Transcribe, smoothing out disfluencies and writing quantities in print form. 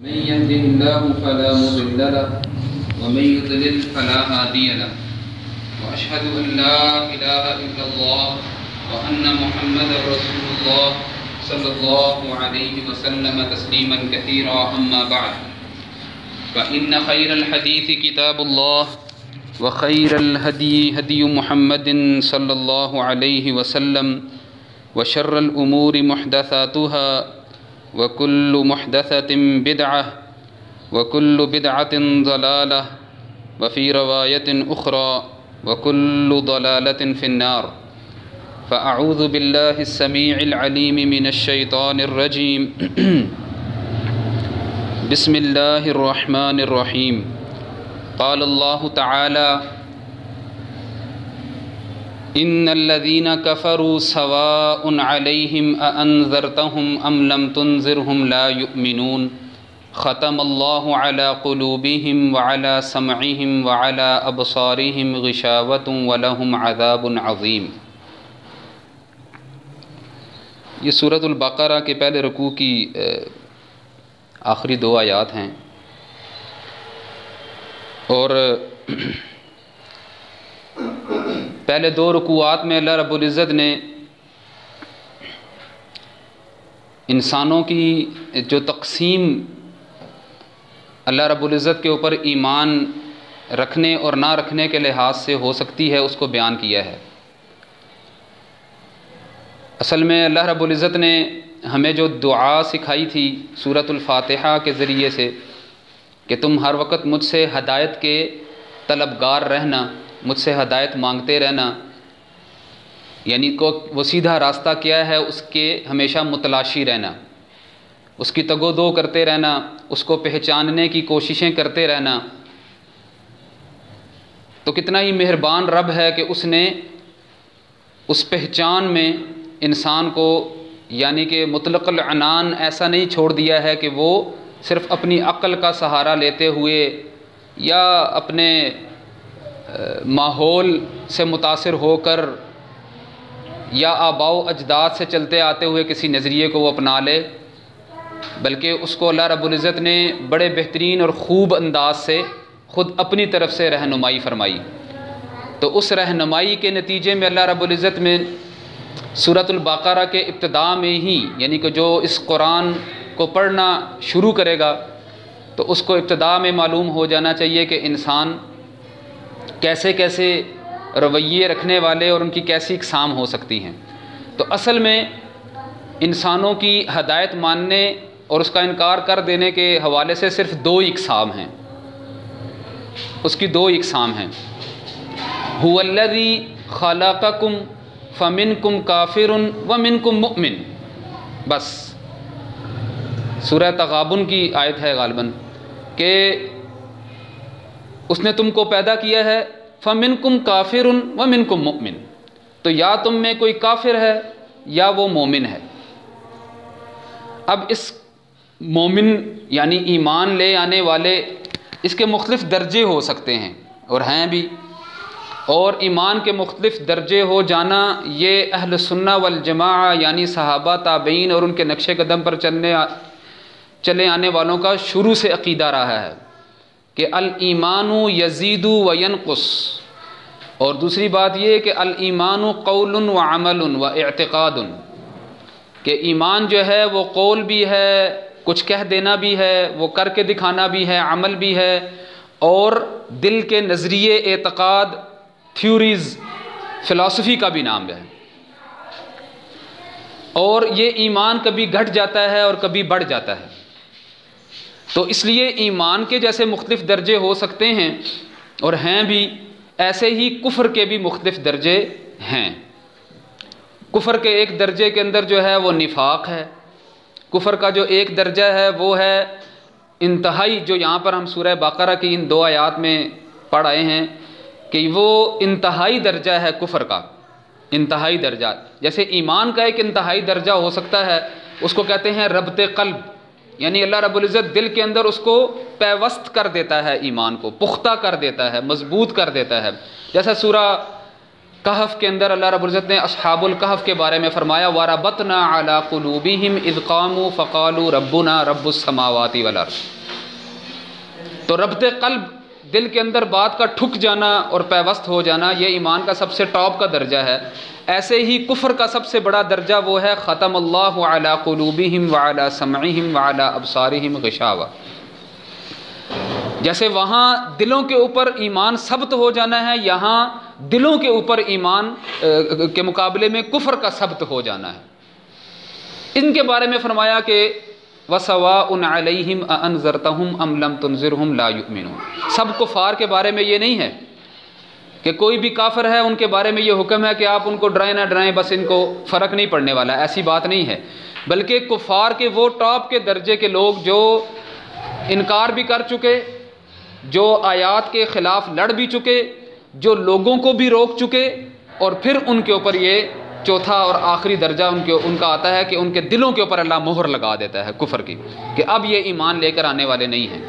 من يهده الله فلا مضل له ومن يضلل فلا هادي له وأشهد أن لا إله إلا الله وأن محمدا رسول الله صلى الله عليه وسلم تسليما كثيرا أما بعد فإن خير الحديث كتاب الله وخير الهدي هدي محمد صلى الله عليه وسلم وشر الأمور محدثاتها وكل محدثة بدعة وكل بدعة ضلالة وفي رواية أخرى وكل ضلالة في النار فأعوذ بالله السميع العليم من الشيطان الرجيم بسم الله الرحمن الرحيم قال الله تعالى إن الذين كفروا سواء عليهم أأنذرتهم أم لم تنذرهم لا يؤمنون ختم الله على قلوبهم وعلى سمعهم وعلى أبصارهم غشاوة ولهم عذاب عظيم۔ یہ سورۃ البقرہ کے پہلے رکوع کی آخری دو آیات ہیں، اور پہلے دو رکوعات میں اللہ رب العزت نے انسانوں کی جو تقسیم اللہ رب العزت کے اوپر ایمان رکھنے اور نہ رکھنے کے لحاظ سے ہو سکتی ہے اس کو بیان کیا ہے۔ اصل میں اللہ رب العزت نے ہمیں جو دعا سکھائی تھی سورۃ الفاتحہ کے ذریعے سے کہ تم ہر وقت مجھ سے ہدایت کے طلبگار رہنا، مجھ سے ہدایت مانگتے رہنا، یعنی وہ سیدھا راستہ کیا ہے اس کے ہمیشہ متلاشی رہنا، اس کی تگ و دو کرتے رہنا، اس کو پہچاننے کی کوششیں کرتے رہنا۔ تو کتنا ہی مہربان رب ہے کہ اس نے اس پہچان میں انسان کو یعنی کہ مطلق العنان ایسا نہیں چھوڑ دیا ہے کہ وہ صرف اپنی عقل کا سہارا لیتے ہوئے یا اپنے ماحول سے متاثر ہو کر یا آباء و اجداد سے چلتے آتے ہوئے کسی نظریے کو وہ اپنا لے، بلکہ اس کو اللہ رب العزت نے بڑے بہترین اور خوب انداز سے خود اپنی طرف سے رہنمائی فرمائی۔ تو اس رہنمائی کے نتیجے میں اللہ رب العزت میں سورۃ البقرہ کے ابتدا میں ہی یعنی کہ جو اس قرآن کو پڑھنا شروع کرے گا تو اس کو ابتدا میں معلوم ہو جانا چاہیے کہ انسان کیسے کیسے رویے رکھنے والے اور ان کی کیسی اقسام ہو سکتی ہیں۔ تو اصل میں انسانوں کی ہدایت ماننے اور اس کا انکار کر دینے کے حوالے سے صرف دو اقسام ہیں، اس کی دو اقسام ہیں۔ هو الذی خلقکم فمنکم کافر ومنکم مؤمن، بس سورہ تغابن کی آیت ہے غالباً کہ اس نے تم کو پیدا کیا ہے فمنکم کافر ومنکم مؤمن، تو یا تم میں کوئی کافر ہے یا وہ مومن ہے۔ اب اس مومن یعنی ایمان لے آنے والے اس کے مختلف درجے ہو سکتے ہیں اور ہیں بھی، اور ایمان کے مختلف درجے ہو جانا یہ اہل سنہ والجماعہ یعنی صحابہ تابعین اور ان کے نقش قدم پر چلے آنے والوں کا شروع سے عقیدہ رہا ہے کہ الایمان یزید و ینقص، اور دوسری بات یہ کہ الایمان قول و عمل و اعتقاد، کہ ایمان جو ہے وہ قول بھی ہے، کچھ کہہ دینا بھی ہے، وہ کر کے دکھانا بھی ہے، عمل بھی ہے، اور دل کے نظریے، اعتقاد، تھیوریز، فلسفی کا بھی نام ہے۔ اور یہ ایمان کبھی گھٹ جاتا ہے اور کبھی بڑھ جاتا ہے، تو اس لیے ایمان کے جیسے مختلف درجے ہو سکتے ہیں اور ہیں بھی، ایسے ہی کفر کے بھی مختلف درجے ہیں۔ کفر کے ایک درجے کے اندر جو ہے وہ نفاق ہے، کفر کا جو ایک درجہ ہے وہ ہے انتہائی، جو یہاں پر ہم سورہ بقرہ کی ان دو آیات میں پڑھ آئے ہیں کہ وہ انتہائی درجہ ہے کفر کا، انتہائی درجہ۔ جیسے ایمان کا ایک انتہائی درجہ ہو سکتا ہے، اس کو کہتے ہیں ربط قلب، یعنی اللہ رب العزت دل کے اندر اس کو پیوست کر دیتا ہے، ایمان کو پختہ کر دیتا ہے، مضبوط کر دیتا ہے۔ جیسا سورہ کہف کے اندر اللہ رب العزت نے اصحاب الکہف کے بارے میں فرمایا وَرَبَطْنَا عَلَىٰ قُلُوبِهِمْ إِذْ قَامُوا فَقَالُوا رَبُّنَا رَبُّ السَّمَاوَاتِ وَالْأَرْضِ۔ تو ربط قلب، دل کے اندر بات کا ٹھک جانا اور پیوست ہو جانا، یہ ایمان کا سب سے ٹاپ کا درجہ ہے۔ ایسے ہی کفر کا سب سے بڑا درجہ وہ ہے ختم اللہ علی قلوبہم وعلی سمعہم وعلی ابصارہم غشاوہ۔ جیسے وہاں دلوں کے اوپر ایمان ثبت ہو جانا ہے، یہاں دلوں کے اوپر ایمان کے مقابلے میں کفر کا ثبت ہو جانا ہے۔ ان کے بارے میں فرمایا کہ وَسَوَاءٌ عَلَيْهِمْ أَأَنذَرْتَهُمْ أَمْ لَمْ تُنذِرْهُمْ لَا يُؤْمِنُونَ۔ سب کفار کے بارے میں یہ نہیں ہے کہ کوئی بھی کافر ہے ان کے بارے میں یہ حکم ہے کہ آپ ان کو ڈرائیں نہ ڈرائیں، بس ان کو فرق نہیں پڑنے والا، ایسی بات نہیں ہے۔ بلکہ کفار کے وہ ٹاپ کے درجے کے لوگ جو انکار بھی کر چکے، جو آیات کے خلاف لڑ بھی چکے، جو لوگوں کو بھی روک چکے، اور پھر ان کے اوپر یہ چوتھا اور آخری درجہ ان کا آتا ہے کہ ان کے دلوں کے اوپر اللہ مہر لگا دیتا ہے کفر کی، کہ اب یہ ایمان لے کر آنے والے نہیں ہیں۔